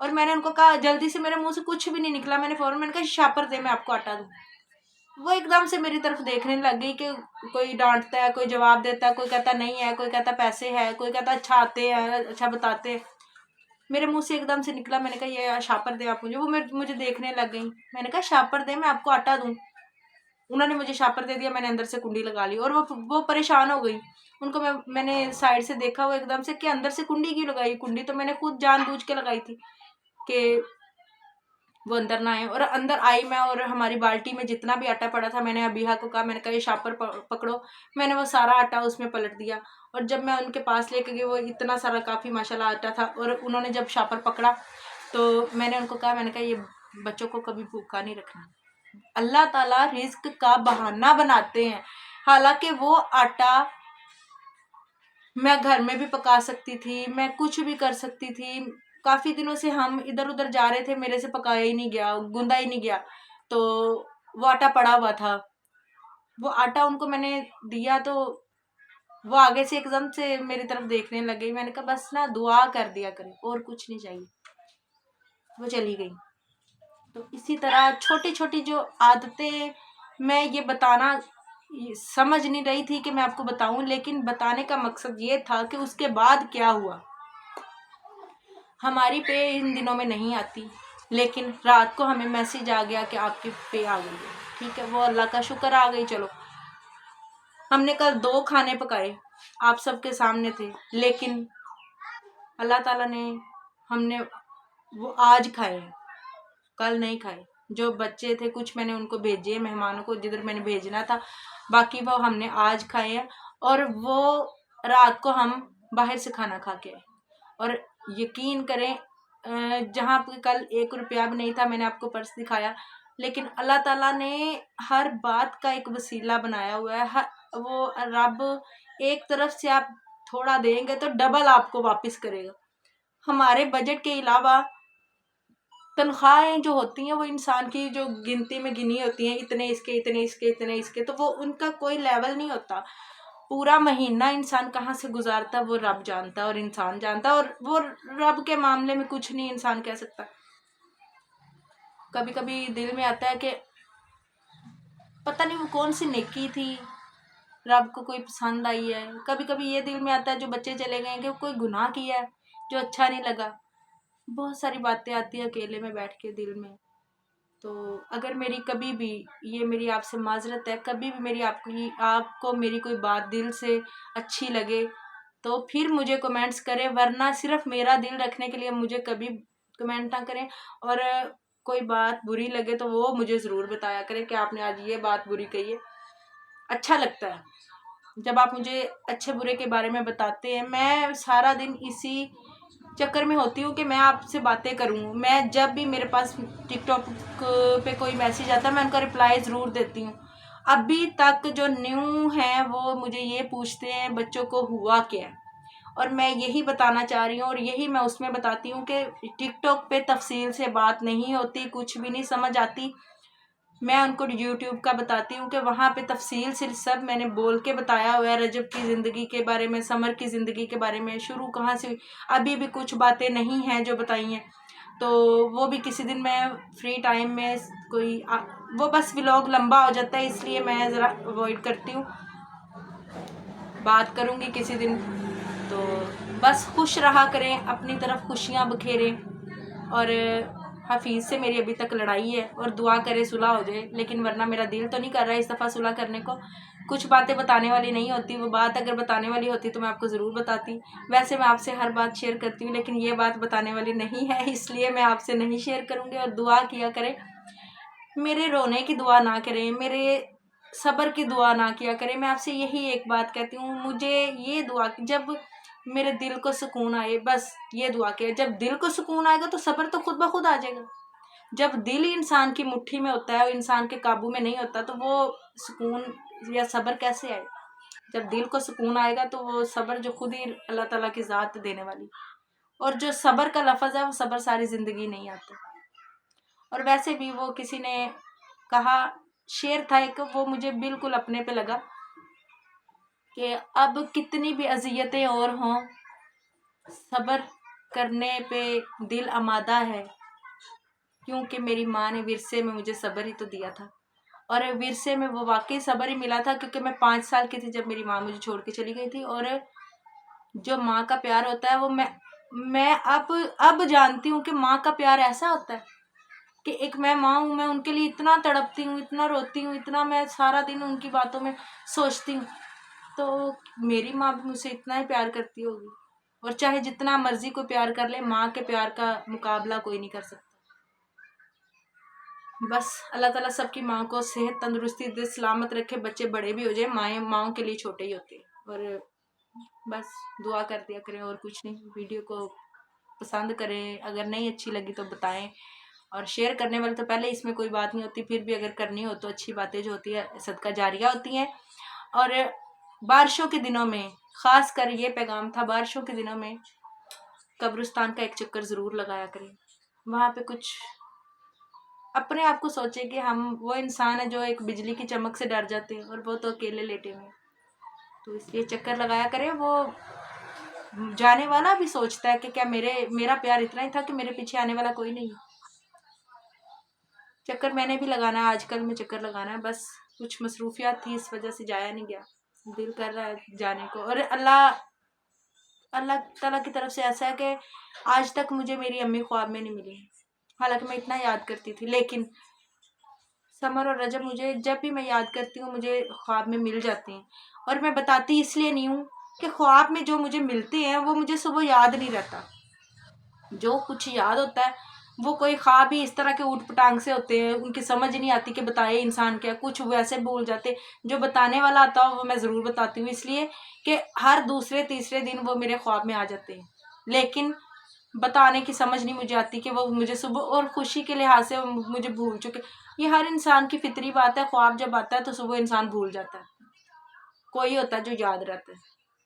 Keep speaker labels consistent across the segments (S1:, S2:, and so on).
S1: اور میں نے ان کو کہا جلدی سے، میرے منہ سے کچھ بھی نہیں نکلا، میں نے کہا شاپر دے میں آپ کو آٹا دوں. وہ ایک دم سے میری طرف دیکھنے لگ گئی کہ کوئی ڈانٹتا ہے، کوئی جواب دیتا ہے، کوئی کہتا نہیں ہے، کوئی کہتا پیسے ہے، کوئی کہتا اچھا آتے ہیں، اچھا بتاتے ہیں. میرے منہ سے ایک دم سے نکلا، میں نے کہا یہ شاپر دے آپ مجھے. وہ مجھے دیکھنے لگ گئی. میں نے کہا شاپر دے میں آپ کو آٹا دوں. انہوں نے مجھے شاپر دے دیا، میں نے اندر سے کنڈی لگا لی. اور وہ پریشان ہو گئی. ان کو میں نے سائڈ سے دیکھا، وہ ایک دم سے کہ اندر سے کنڈی کیوں لگائی. کنڈی تو میں نے خود جان بوجھ کے لگائی تھی کہ وہ اندر نہ آئے. اور اندر آئی میں، اور ہماری بالٹی میں جتنا بھی آٹا پڑا تھا میں نے ابیحا کو کہا، میں نے کہا یہ شاپر پکڑو. میں نے وہ سارا آٹا اس میں پلٹ دیا. اور جب میں ان کے پاس لے کے گئی، وہ اتنا سارا کافی ماشاءاللہ آٹا تھا. اور انہوں نے جب شاپر پکڑا تو میں نے ان کو کہا، میں نے کہا یہ بچوں کو کبھی بھوکا نہیں رکھنا. اللہ تعالیٰ رزق کا بہانہ بناتے ہیں. حالانکہ وہ آٹا میں گھر میں بھی پکا سکتی تھی، میں کچھ بھی کر سکتی تھی. کافی دنوں سے ہم ادھر ادھر جا رہے تھے، میرے سے پکایا ہی نہیں گیا، گوندا ہی نہیں گیا. تو وہ آٹا پڑا ہوا تھا. وہ آٹا ان کو میں نے دیا تو وہ آگے سے ایک دم سے میری طرف دیکھنے لگ گئی. میں نے کہا بس نا دعا کر دیا کریں اور کچھ نہیں چاہیے. وہ چلی گئی. تو اسی طرح چھوٹی چھوٹی جو عادتیں میں یہ بتانا سمجھ نہیں رہی تھی کہ میں آپ کو بتاؤں، لیکن بتانے کا مقصد یہ تھا کہ اس کے بعد کیا ہوا. ہماری پے ان دنوں میں نہیں آتی، لیکن رات کو ہمیں میسج آ گیا کہ آپ کی پے آ گئی ہے. ٹھیک ہے، وہ اللہ کا شکر آ گئی. چلو، ہم نے کل 2 کھانے پکائے، آپ سب کے سامنے تھے، لیکن اللہ تعالیٰ نے ہم نے وہ آج کھائے ہیں، کل نہیں کھائے. جو بچے تھے کچھ میں نے ان کو بھیجے مہمانوں کو جدھر میں نے بھیجنا تھا، باقی وہ ہم نے آج کھائے ہیں. اور وہ رات کو ہم باہر سے کھانا کھا کے آئے. اور یقین کریں جہاں پہ کل 1 روپیہ بھی نہیں تھا، میں نے آپ کو پرس دکھایا، لیکن اللہ تعالیٰ نے ہر بات کا ایک وسیلہ بنایا ہوا ہے. وہ رب ایک طرف سے آپ تھوڑا دیں گے تو ڈبل آپ کو واپس کرے گا. ہمارے بجٹ کے علاوہ تنخواہیں جو ہوتی ہیں وہ انسان کی جو گنتی میں گنی ہوتی ہیں، اتنے اس کے، اتنے اس کے، اتنے اس کے، تو وہ ان کا کوئی لیول نہیں ہوتا. پورا مہینہ انسان کہاں سے گزارتا وہ رب جانتا ہے اور انسان جانتا ہے. اور وہ رب کے معاملے میں کچھ نہیں انسان کہہ سکتا. کبھی کبھی دل میں آتا ہے کہ پتہ نہیں وہ کون سی نیکی تھی رب کو کوئی پسند آئی ہے. کبھی کبھی یہ دل میں آتا ہے جو بچے چلے گئے کہ کوئی گناہ کیا ہے جو اچھا نہیں لگا. بہت ساری باتیں آتی ہیں اکیلے میں بیٹھ کے دل میں. تو اگر میری کبھی بھی، یہ میری آپ سے معذرت ہے، کبھی بھی میری آپ کو میری کوئی بات دل سے اچھی لگے تو پھر مجھے کمنٹس کریں، ورنہ صرف میرا دل رکھنے کے لیے مجھے کبھی کمنٹ نہ کریں. اور کوئی بات بری لگے تو وہ مجھے ضرور بتایا کریں کہ آپ نے آج یہ بات بری کہی ہے. اچھا لگتا ہے جب آپ مجھے اچھے برے کے بارے میں بتاتے ہیں. میں سارا دن اسی چکر میں ہوتی ہوں کہ میں آپ سے باتیں کروں. میں جب بھی میرے پاس ٹک ٹاک پہ کوئی میسیج آتا ہے میں ان کا رپلائی ضرور دیتی ہوں. ابھی تک جو نیو ہیں وہ مجھے یہ پوچھتے ہیں بچوں کو ہوا کیا ہے، اور میں یہی بتانا چاہ رہی ہوں، اور یہی میں اس میں بتاتی ہوں کہ ٹک ٹاک پہ تفصیل سے بات نہیں ہوتی، کچھ بھی نہیں سمجھ آتی. میں ان کو یوٹیوب کا بتاتی ہوں کہ وہاں پہ تفصیل سے سب میں نے بول کے بتایا ہوا ہے. رجب کی زندگی کے بارے میں، سمر کی زندگی کے بارے میں، شروع کہاں سے ہوئی. ابھی بھی کچھ باتیں نہیں ہیں جو بتائی ہیں، تو وہ بھی کسی دن میں فری ٹائم میں کوئی وہ بس ولاگ لمبا ہو جاتا ہے، اس لیے میں ذرا اوائڈ کرتی ہوں. بات کروں گی کسی دن. تو بس خوش رہا کریں، اپنی طرف خوشیاں بکھیریں. اور حفیظ سے میری ابھی تک لڑائی ہے، اور دعا کرے صلح ہو جائے، لیکن ورنہ میرا دل تو نہیں کر رہا اس دفعہ صلح کرنے کو. کچھ باتیں بتانے والی نہیں ہوتی، وہ بات اگر بتانے والی ہوتی تو میں آپ کو ضرور بتاتی. ویسے میں آپ سے ہر بات شیئر کرتی ہوں، لیکن یہ بات بتانے والی نہیں ہے، اس لیے میں آپ سے نہیں شیئر کروں گی. اور دعا کیا کریں، میرے رونے کی دعا نہ کریں، میرے صبر کی دعا نہ کیا کریں. میں آپ سے یہی ایک بات کہتی ہوں، مجھے یہ دعا جب میرے دل کو سکون آئے، بس یہ دعا کہ جب دل کو سکون آئے گا تو صبر تو خود بخود آ جائے گا. جب دل انسان کی مٹھی میں ہوتا ہے اور انسان کے قابو میں نہیں ہوتا تو وہ سکون یا صبر کیسے آئے؟ جب دل کو سکون آئے گا تو وہ صبر جو خود ہی اللہ تعالیٰ کی ذات دینے والی. اور جو صبر کا لفظ ہے وہ صبر ساری زندگی نہیں آتا. اور ویسے بھی وہ کسی نے کہا، شعر تھا ایک، وہ مجھے بالکل اپنے پہ لگا کہ اب کتنی بھی اذیتیں اور ہوں، صبر کرنے پہ دل آمادہ ہے، کیونکہ میری ماں نے ورثے میں مجھے صبر ہی تو دیا تھا، اور ورثے میں وہ واقعی صبر ہی ملا تھا، کیونکہ میں 5 سال کی تھی جب میری ماں مجھے چھوڑ کے چلی گئی تھی۔ اور جو ماں کا پیار ہوتا ہے وہ میں اب جانتی ہوں کہ ماں کا پیار ایسا ہوتا ہے کہ ایک میں ماں ہوں، میں ان کے لیے اتنا تڑپتی ہوں، اتنا روتی ہوں، اتنا میں سارا دن ان کی باتوں میں سوچتی ہوں، تو میری ماں بھی مجھ سے اتنا ہی پیار کرتی ہوگی، اور چاہے جتنا مرضی کوئی پیار کر لے، ماں کے پیار کا مقابلہ کوئی نہیں کر سکتا۔ بس اللہ تعالیٰ سب کی ماں کو صحت تندرستی دے، سلامت رکھے، بچے بڑے بھی ہو جائیں، ماؤں کے لیے چھوٹے ہی ہوتے ہیں۔ اور بس دعا کر دیا کریں، اور کچھ نہیں۔ ویڈیو کو پسند کریں، اگر نہیں اچھی لگی تو بتائیں، اور شیئر کرنے والے تو پہلے اس میں کوئی بات نہیں ہوتی، پھر بھی اگر کرنی ہو تو اچھی باتیں جو ہوتی ہے صدقہ جاریہ ہوتی ہیں۔ اور بارشوں کے دنوں میں خاص کر یہ پیغام تھا، بارشوں کے دنوں میں قبرستان کا ایک چکر ضرور لگایا کریں، وہاں پہ کچھ اپنے آپ کو سوچے کہ ہم وہ انسان ہے جو ایک بجلی کی چمک سے ڈر جاتے ہیں، اور وہ تو اکیلے لیٹے ہوئے ہیں، تو اس لیے چکر لگایا کریں۔ وہ جانے والا بھی سوچتا ہے کہ کیا میرا پیار اتنا ہی تھا کہ میرے پیچھے آنے والا کوئی نہیں۔ چکر میں نے بھی لگانا ہے، آج کل میں چکر لگانا ہے، بس کچھ مصروفیات تھی اس وجہ سے جایا نہیں گیا، دل کر رہا ہے جانے کو۔ اور اللہ تعالیٰ کی طرف سے ایسا ہے کہ آج تک مجھے میری امی خواب میں نہیں ملی، حالانکہ میں اتنا یاد کرتی تھی، لیکن سمر اور رجب مجھے جب بھی میں یاد کرتی ہوں مجھے خواب میں مل جاتے ہیں، اور میں بتاتی اس لیے نہیں ہوں کہ خواب میں جو مجھے ملتے ہیں وہ مجھے صبح یاد نہیں رہتا، جو کچھ یاد ہوتا ہے وہ کوئی خواب ہی اس طرح کے اوٹ پٹانگ سے ہوتے ہیں، ان کی سمجھ نہیں آتی کہ بتائے انسان کیا، کچھ ویسے بھول جاتے، جو بتانے والا آتا ہو وہ میں ضرور بتاتی ہوں، اس لیے کہ ہر دوسرے تیسرے دن وہ میرے خواب میں آ جاتے ہیں، لیکن بتانے کی سمجھ نہیں مجھے آتی کہ وہ مجھے صبح، اور خوشی کے لحاظ سے وہ مجھے بھول چکے۔ یہ ہر انسان کی فطری بات ہے، خواب جب آتا ہے تو صبح انسان بھول جاتا ہے، کوئی ہوتا ہے جو یاد رہتا ہے۔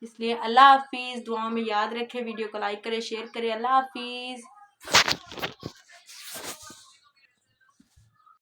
S1: اس لیے اللہ حافظ، دعاؤں میں یاد رکھے، ویڈیو کو لائک کرے، شیئر کرے، اللہ حافظ۔